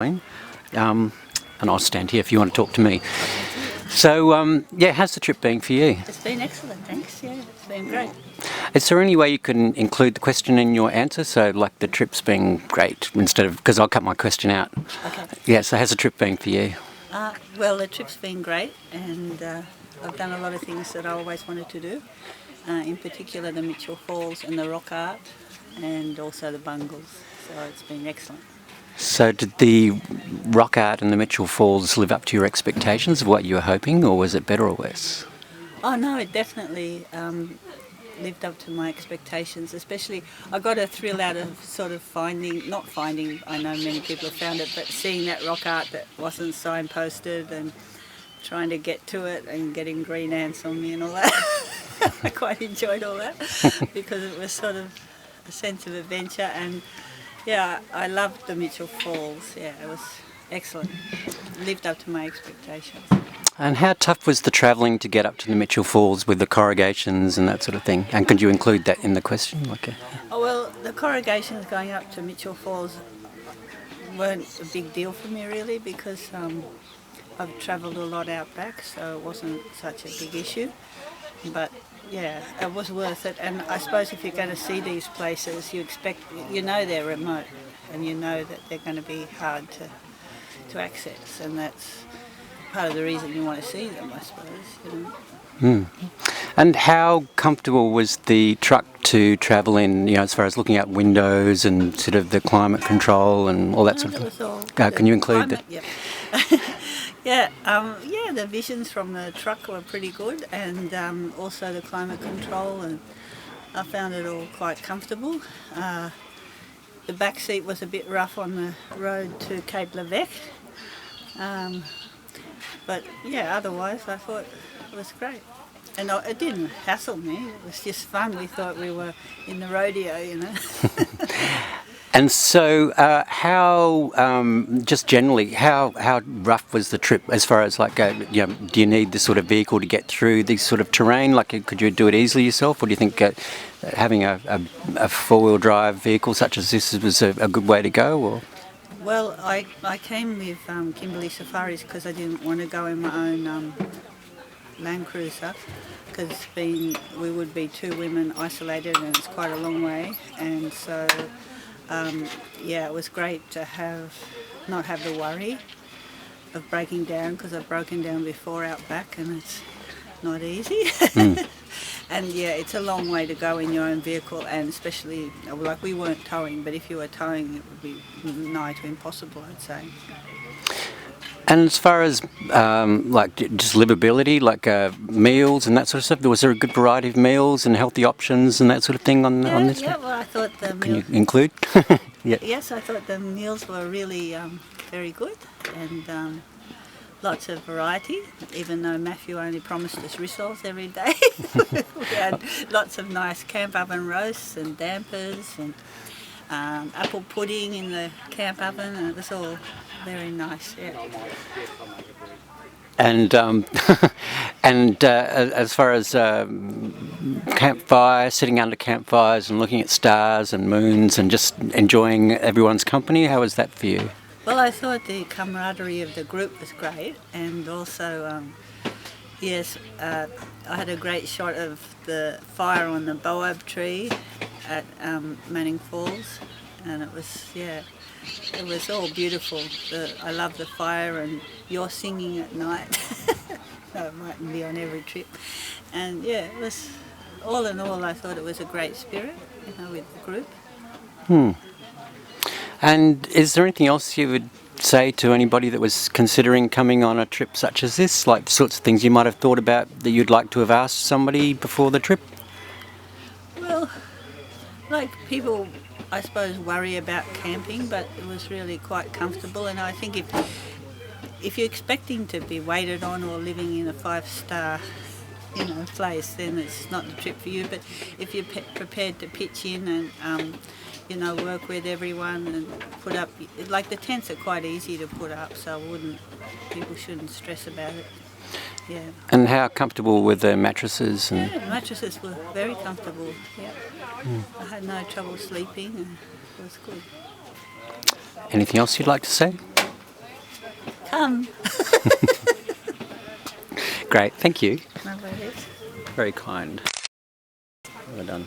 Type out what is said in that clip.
and I'll stand here if you want to talk to me. So, how's the trip been for you? It's been excellent, thanks. Yeah, it's been great. Is there any way you can include the question in your answer? So, like the trip's been great instead of, because I'll cut my question out. Okay. Yeah, so how's the trip been for you? Well, the trip's been great, and I've done a lot of things that I always wanted to do. In particular, the Mitchell Falls and the rock art, and also the bungles. So it's been excellent. So did the rock art and the Mitchell Falls live up to your expectations of what you were hoping, or was it better or worse? Oh no, it definitely lived up to my expectations. Especially, I got a thrill out of sort of I know many people have found it, but seeing that rock art that wasn't signposted and trying to get to it and getting green ants on me and all that. I quite enjoyed all that because it was sort of a sense of adventure, and yeah, I loved the Mitchell Falls. Yeah, it was excellent. Lived up to my expectations. And how tough was the travelling to get up to the Mitchell Falls with the corrugations and that sort of thing? And could you include that in the question? Oh, well, the corrugations going up to Mitchell Falls weren't a big deal for me really, because I've travelled a lot out back, so it wasn't such a big issue. But yeah, it was worth it. And I suppose if you're going to see these places, you know they're remote, and you know that they're going to be hard to access, and that's part of the reason you want to see them, I suppose. And how comfortable was the truck to travel in, as far as looking out windows and sort of the climate control and all that sort of thing? Can you include that? Yeah. The visions from the truck were pretty good, and also the climate control, and I found it all quite comfortable. The back seat was a bit rough on the road to Cape Levesque, but yeah, otherwise I thought it was great. And it didn't hassle me, it was just fun. We thought we were in the rodeo, And so, just generally, how rough was the trip as far as do you need this sort of vehicle to get through this sort of terrain? Like, could you do it easily yourself, or do you think having a four-wheel drive vehicle such as this was a good way to go? Or? Well, I came with Kimberley Safaris because I didn't want to go in my own Land Cruiser, because we would be two women isolated, and it's quite a long way, and so it was great to not have the worry of breaking down, because I've broken down before out back, and it's not easy. And yeah, it's a long way to go in your own vehicle, and especially like we weren't towing, but if you were towing, it would be nigh to impossible, I'd say. And as far as just livability, meals and that sort of stuff, was there a good variety of meals and healthy options and that sort of thing on this? Yeah, well, I thought the Can you include? Yeah. Yes, I thought the meals were really very good, and lots of variety, even though Matthew only promised us rissoles every day. We had lots of nice camp oven roasts and dampers, and apple pudding in the camp oven, and it was all very nice, yeah. And as far as campfire, sitting under campfires and looking at stars and moons and just enjoying everyone's company, how was that for you? Well, I thought the camaraderie of the group was great, and also, I had a great shot of the fire on the baobab tree at Manning Falls, and it was all beautiful. I love the fire, and you're singing at night. No, it mightn't be on every trip. And yeah, it was, all in all, I thought it was a great spirit, with the group. And is there anything else you would say to anybody that was considering coming on a trip such as this, like the sorts of things you might have thought about that you'd like to have asked somebody before the trip? Well, like people, I suppose, worry about camping, but it was really quite comfortable, and I think if you're expecting to be waited on or living in a 5-star place, then it's not the trip for you. But if you're prepared to pitch in and work with everyone and put up, like the tents are quite easy to put up, so people shouldn't stress about it. Yeah. And how comfortable were the mattresses? Yeah, the mattresses were very comfortable. Yeah. I had no trouble sleeping, and it was good. Anything else you'd like to say? fun. Great, thank you. No worries. Very kind. Well done.